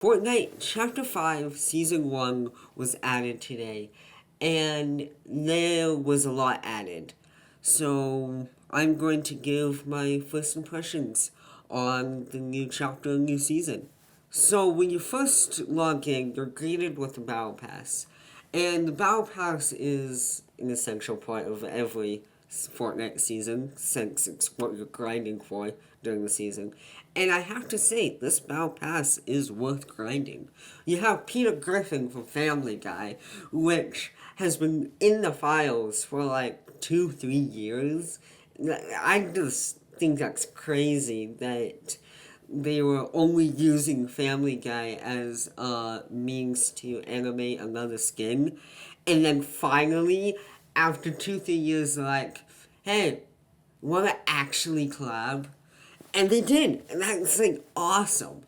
Fortnite Chapter 5 Season 1 was added today, and there was a lot added. So, I'm going to give my first impressions on the new chapter and new season. So, when you first log in, you're greeted with the Battle Pass. And the Battle Pass is an essential part of every Fortnite season, since it's what you're grinding for during the season. And I have to say, this Battle Pass is worth grinding. You have Peter Griffin from Family Guy, which has been in the files for like 2-3 years. I just think that's crazy that they were only using Family Guy as a means to animate another skin. And then finally, after 2-3 years, like, hey, wanna actually collab? And they did. And that's like awesome.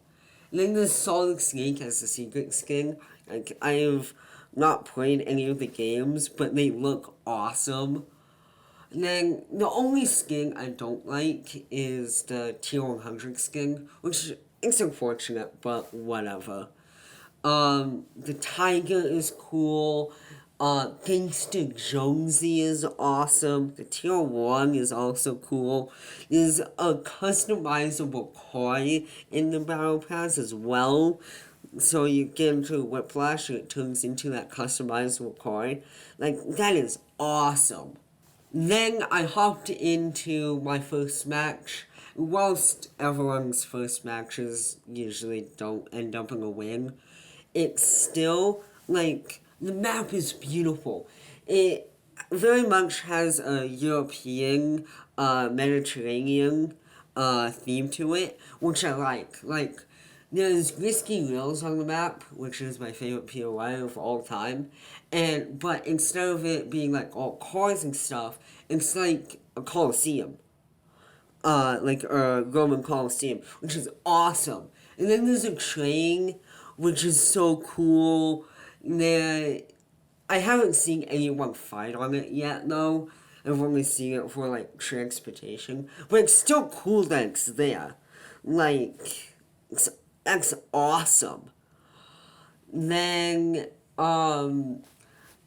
And then there's Solid Snake as a secret skin. Like, I have not played any of the games, but they look awesome. And then the only skin I don't like is the Tier 100 skin, which is unfortunate, but whatever. The Tiger is cool. Gangsta Jonesy is awesome. The Tier 1 is also cool. There's a customizable coin in the Battle Pass as well. So you get into Whiplash and it turns into that customizable coin. Like, that is awesome. Then I hopped into my first match. Whilst everyone's first matches usually don't end up in a win, it's still, like, the map is beautiful. It very much has a European, Mediterranean theme to it, which I like. Like, there's Risky Wheels on the map, which is my favorite POI of all time. But instead of it being like all cars and stuff, it's like a Coliseum. Like a Roman Coliseum, which is awesome. And then there's a train, which is so cool. There, I haven't seen anyone fight on it yet, though. I've only seen it for like transportation, but it's still cool that it's there. Like, it's that's awesome. Then, like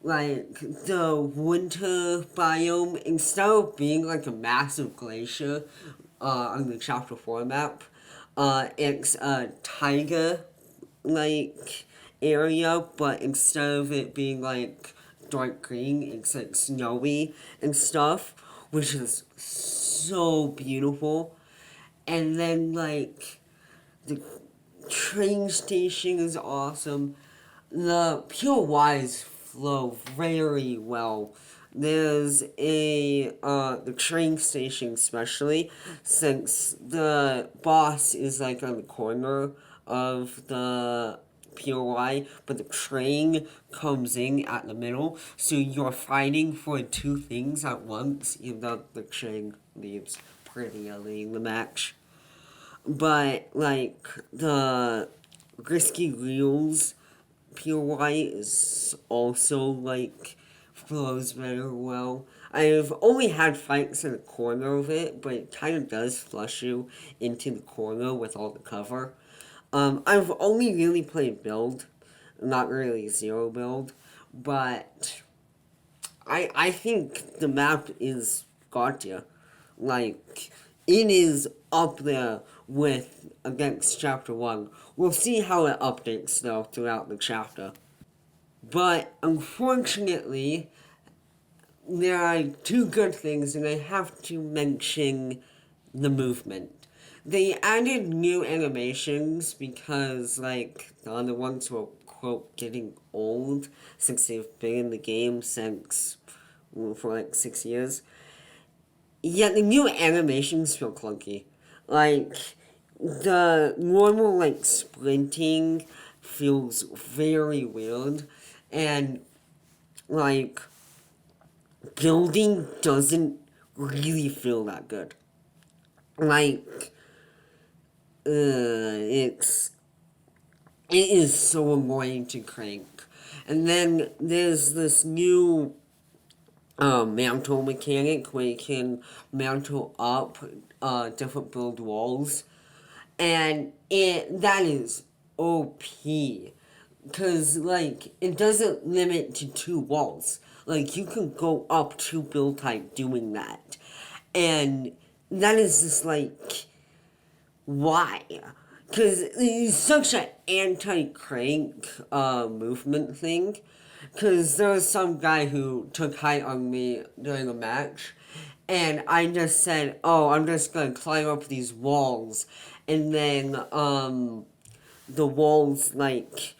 the winter biome, instead of being like a massive glacier, on the Chapter 4 map, it's a taiga like area, but instead of it being like dark green, it's like snowy and stuff, which is so beautiful. And then like the train station is awesome. The POIs flow very well. There's the train station especially, since the boss is like on the corner of the POI, but the train comes in at the middle, so you're fighting for two things at once, even though the train leaves pretty early in the match. But like the Risky Wheels POI is also like flows very well. I've only had fights in the corner of it, but it kind of does flush you into the corner with all the cover. I've only really played build, not really zero build, but I think the map is gotcha. Like, it is up there with against Chapter 1. We'll see how it updates, though, throughout the chapter. But, unfortunately, there are two good things, and I have to mention the movement. They added new animations because, like, the other ones were, quote, getting old since they've been in the game since, for like 6 years. Yet the new animations feel clunky. Like, the normal, like, sprinting feels very weird. And, like, building doesn't really feel that good. Like, it is so annoying to crank. And then there's this new mantle mechanic where you can mantle up different build walls, and that is OP. Because, like, it doesn't limit to 2 walls. Like, you can go up 2 build type doing that. And that is just, like, why? Because it's such an anti-crank movement thing. Because there was some guy who took height on me during a match, and I just said, "Oh, I'm just gonna climb up these walls," and then the walls like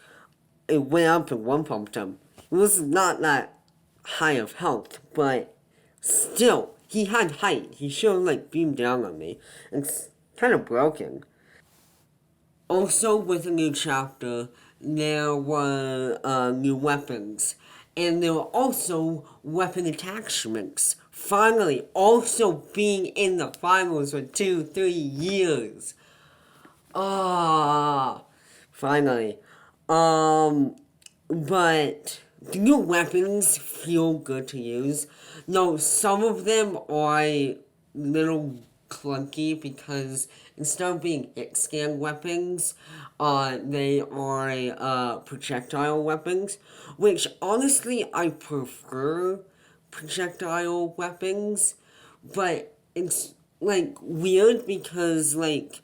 it went up and one pumped him. It was not that high of health, but still, he had height. He should have like beamed down on me. It's kind of broken. Also, with a new chapter, there were new weapons. And there were also weapon attachments. Finally, also being in the finals for 2, 3 years. Ah, finally. Um, but the new weapons feel good to use. No, some of them are a little clunky because instead of being hit scan weapons, they are projectile weapons, which honestly I prefer projectile weapons, but it's like weird because like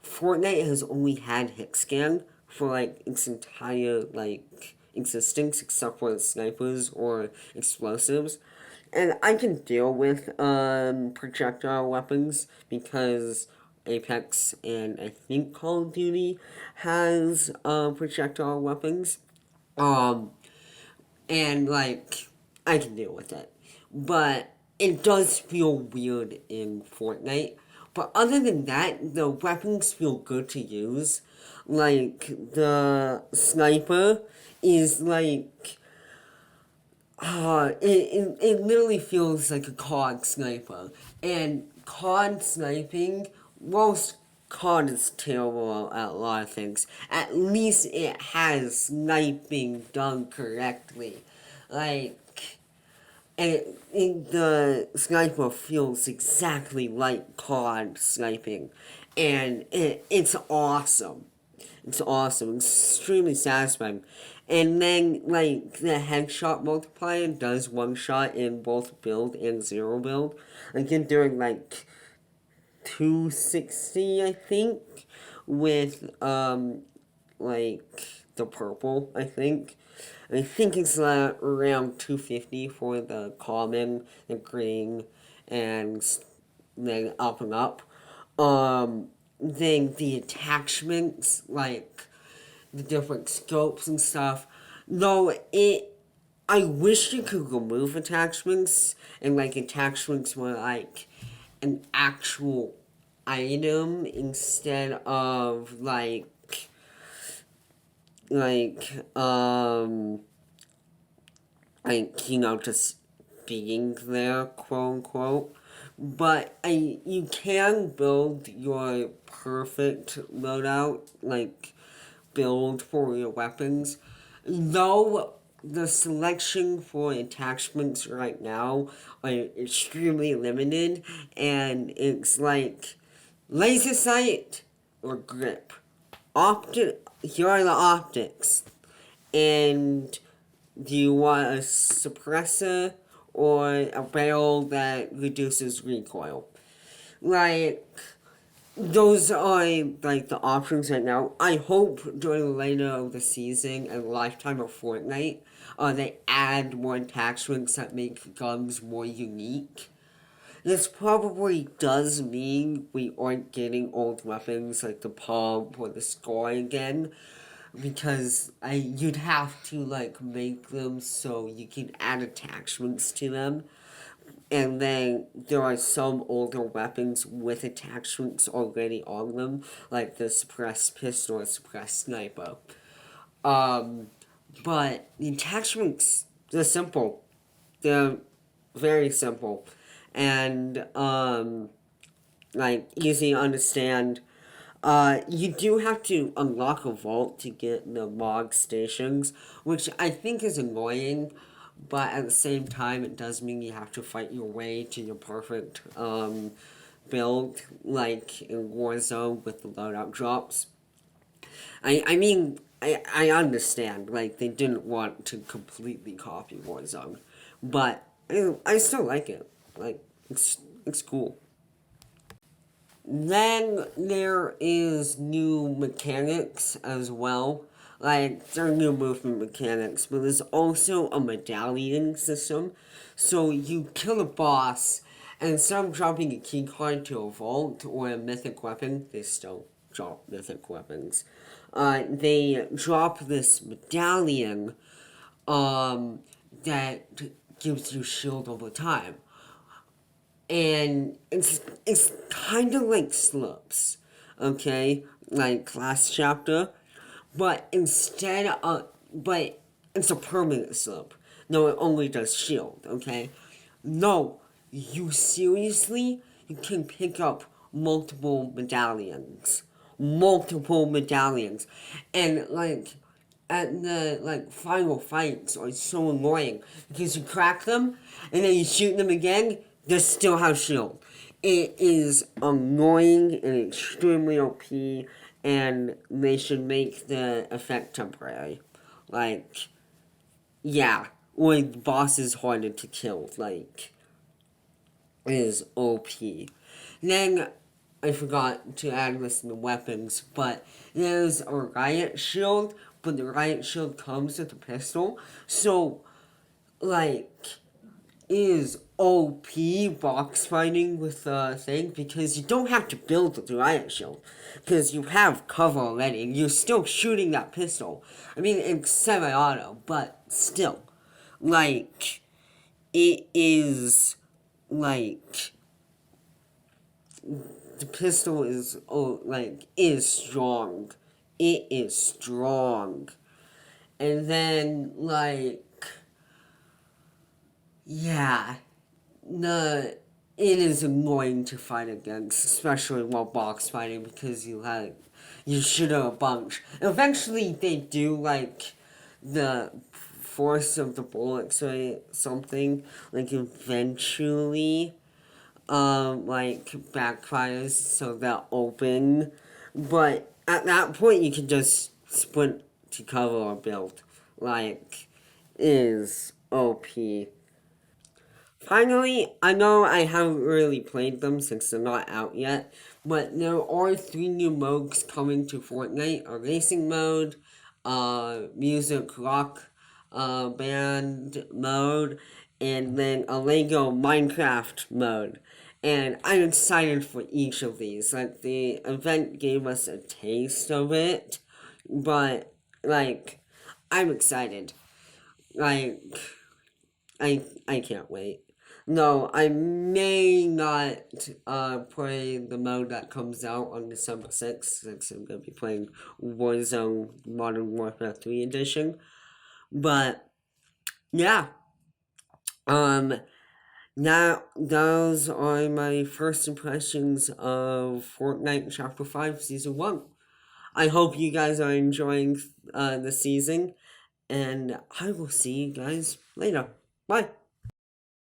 Fortnite has only had hit scan for like its entire like existence except for snipers or explosives. And I can deal with projectile weapons because Apex and I think Call of Duty has projectile weapons. Um and like I can deal with it. But it does feel weird in Fortnite. But other than that, the weapons feel good to use. Like the sniper is like it literally feels like a COD sniper. And COD sniping, most COD is terrible at a lot of things. At least it has sniping done correctly. Like, the sniper feels exactly like COD sniping. And it's awesome. It's awesome. It's extremely satisfying. And then, like, the headshot multiplier does one shot in both build and zero build. Like, you're doing, like, 260, I think, with, like, the purple, I think. I think it's around 250 for the common, the green, and then up and up. Then the attachments, like the different scopes and stuff. Though I wish you could remove attachments and like attachments were like an actual item instead of like just being there, quote unquote. But you can build your perfect loadout, like build for your weapons. Though the selection for attachments right now are extremely limited, and it's like laser sight or grip. Here are the optics, and do you want a suppressor or a barrel that reduces recoil? Like, those are like the options right now. I hope during the later of the season and lifetime of Fortnite, they add more attachments that make guns more unique. This probably does mean we aren't getting old weapons like the pump or the score again, because you'd have to like make them so you can add attachments to them. And then there are some older weapons with attachments already on them, like the suppressed pistol or suppressed sniper. Um, but the attachments, they're simple. They're very simple. And, like, easy to understand. You do have to unlock a vault to get the MOG stations, which I think is annoying, but at the same time, it does mean you have to fight your way to your perfect build, like in Warzone with the loadout drops. I mean, I understand, like, they didn't want to completely copy Warzone, but I still like it. Like, it's cool. Then there is new mechanics as well. Like, there are new movement mechanics, but there's also a medallion system. So you kill a boss, and instead of dropping a key card to a vault or a mythic weapon, they still drop mythic weapons. They drop this medallion um, that gives you shield over time, and it's kind of like slips, okay, like last chapter, but but it's a permanent slip. No, it only does shield, okay. No, you seriously, you can pick up multiple medallions, and like at the like final fights are so annoying because you crack them and then you shoot them again, they still have shield. It is annoying and extremely OP, and they should make the effect temporary. Like, yeah, when the boss is harder to kill, like, is OP. Then I forgot to add this in the weapons, but there's a riot shield, but the riot shield comes with a pistol. So, like, is OP box fighting with the thing because you don't have to build the riot shield because you have cover already and you're still shooting that pistol. I mean, it's semi-auto, but still, like, it is like the pistol is is strong. It is strong. And then yeah, the it is annoying to fight against, especially while box fighting because you shoot a bunch. Eventually they do the force of the bullets or something, like eventually backfires so they're open. But at that point you can just sprint to cover or build. Like, is OP. Finally, I know I haven't really played them since they're not out yet, but there are three new modes coming to Fortnite: a racing mode, music rock band mode, and then a Lego Minecraft mode. And I'm excited for each of these. Like, the event gave us a taste of it, but I'm excited. Like, I can't wait. No, I may not play the mode that comes out on December 6th, since I'm going to be playing Warzone Modern Warfare 3 Edition. But, yeah, um, those are my first impressions of Fortnite Chapter 5 Season 1. I hope you guys are enjoying the season, and I will see you guys later. Bye.